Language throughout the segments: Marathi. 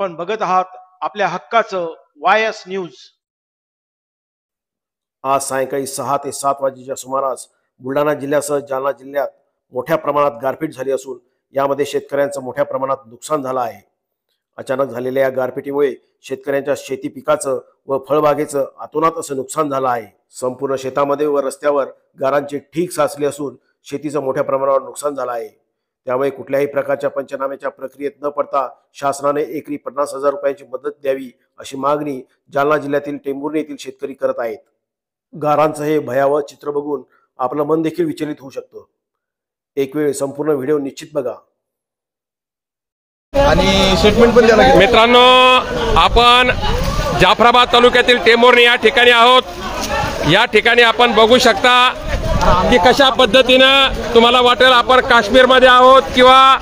आपण बघत आहात आपल्या हक्काचं वायस न्यूज। आज सायंकाळी 6 ते 7 वाजेच्या सुमारास बुलढाणा जिल्ह्यासह जालना जिल्ह्यात मोठ्या प्रमाणात गारपीट झाली असून यामध्ये शेतकऱ्यांचं मोठ्या प्रमाणात नुकसान झालं आहे। अचानक झालेल्या या गारपिटीमुळे शेतकऱ्यांच्या शेती पिकाचं व फळबागेचं अतोनात असं नुकसान झालं आहे। संपूर्ण शेतामध्ये व रस्त्यावर गारांची ठीक साचली असून शेतीचं मोठ्या प्रमाणावर नुकसान झालं आहे। त्यामुळे कुठल्याही प्रकारच्या पंचनाम्याच्या प्रक्रियेत न पडता शासनाने एकरी 50,000 रुपयांची मदत द्यावी अशी मागणी जालना जिल्ह्यातील टेंभुर्णी येथील शेतकरी करत आहेत। गारांचं हे भयावह चित्र बघून आपलं मन देखील विचलित होऊ शकतं। एक वेळ संपूर्ण व्हिडिओ निश्चित बघा आणि स्टेटमेंट पण द्यायला लागेल। मित्रांनो, आपण जाफराबाद तालुक्यातील टेंभुर्णी या ठिकाणी आहोत। या ठिकाणी आपण बघू शकता की कशा पद्धतीनं तुम्हाला वाटेल आपण काश्मीरमध्ये आहोत किंवा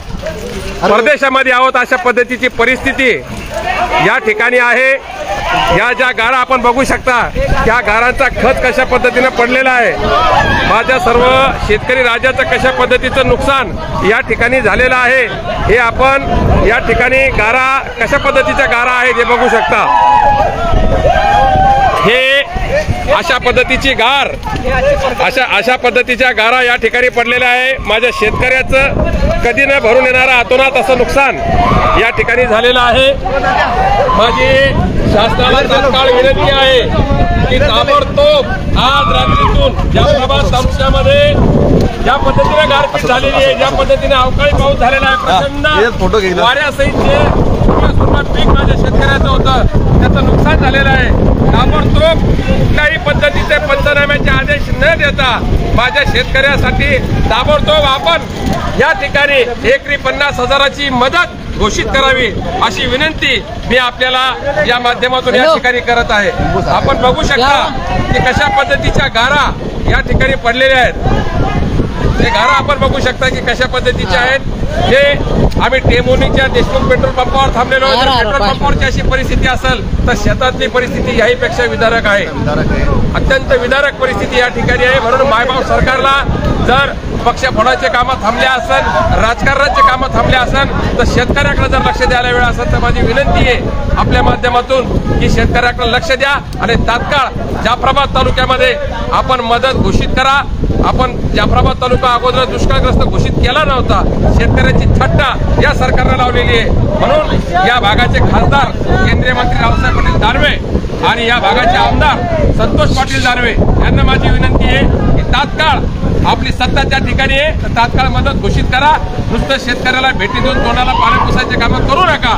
परदेशामध्ये आहोत अशा पद्धतीची परिस्थिती या ठिकाणी आहे। या ज्या गारा आपण बघू शकता त्या गारांचा खत कशा पद्धतीने पडलेला आहे। माझ्या सर्व शेतकरी राजाचं कशा पद्धतीचं नुकसान या ठिकाणी झालेलं आहे हे आपण या ठिकाणी गारा कशा पद्धतीच्या गारा आहेत हे बघू शकता। हे अशा पद्धतीची गार अशा पद्धतीच्या गारा या ठिकाणी पडलेल्या आहे। माझ्या शेतकऱ्याचं कधी न भरून येणारा अतोनात असं नुकसान या ठिकाणी झालेलं आहे। माझी शासनाला तात्काळ विनंती आहे की ताबडतोब आज रात्रीतून जाफराबाद तालुक्यामध्ये ज्या पद्धतीने गारपीट झालेली आहे, ज्या पद्धतीने अवकाळी पाऊस झालेला आहे, प्रचंड वाऱ्यासहित पीक माझ्या शेतकऱ्याचं होतं त्याचं नुकसान झालेलं आहे। ताबडतोब कुठल्याही पद्धतीचे पंचनाम्याचे आदेश न देता माझ्या शेतकऱ्यासाठी ताबडतोब आपण या ठिकाणी एकरी 50,000ची मदत घोषित करावी अशी विनंती मी आपल्याला या माध्यमातून या ठिकाणी करत आहे। आपण बघू शकता की कशा पद्धतीच्या गारा या ठिकाणी पडलेल्या आहेत। हे गारा आपण बघू शकता की कशा पद्धतीच्या आहेत। हे आम्ही टेंभुर्णीच्या देशमुख पेट्रोल पंपावर थांबलेलो आहोत। पेट्रोल पंपावरची अशी परिस्थिती असेल तर शेतातली परिस्थिती याहीपेक्षा विदारक आहे, अत्यंत विदारक परिस्थिती या ठिकाणी आहे। म्हणून मायबाप सरकारला जर पक्ष फोडाचे कामं थांबले असेल, राजकारणाचे कामं थांबले असेल तर शेतकऱ्याकडे जर लक्ष द्यायला वेळ असेल तर माझी विनंती आहे आपल्या माध्यमातून की शेतकऱ्याकडे लक्ष द्या आणि तात्काळ जाफराबाद तालुक्यामध्ये आपण मदत घोषित करा। आपण जाफराबाद तालुका अगोदर दुष्काळग्रस्त घोषित केला नव्हता, शेतकऱ्यांची थट्टा या सरकारने लावलेली आहे। म्हणून या भागाचे खासदार केंद्रीय मंत्री रावसाहेब पाटील दानवे आणि या भागाचे आमदार संतोष पाटील दानवे यांना माझी विनंती आहे की तात्काळ आपली सत्ता त्या ठिकाणी आहे तर तात्काळ मदत घोषित करा। नुसतं शेतकऱ्याला भेटी देऊन तोंडाला पाणी पुसायचे कामं करू नका।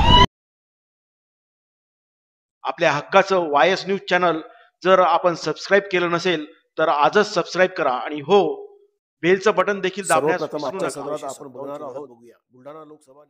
आपल्या हक्काचं वायस न्यूज चॅनल जर आपण सबस्क्राइब केलं नसेल तर आजच सबस्क्राइब करा आणि हो, बेलचं बटन देखील दाबण्यास विसरू नका। आपण बघणार आहोत बुलढाणा लोकसभा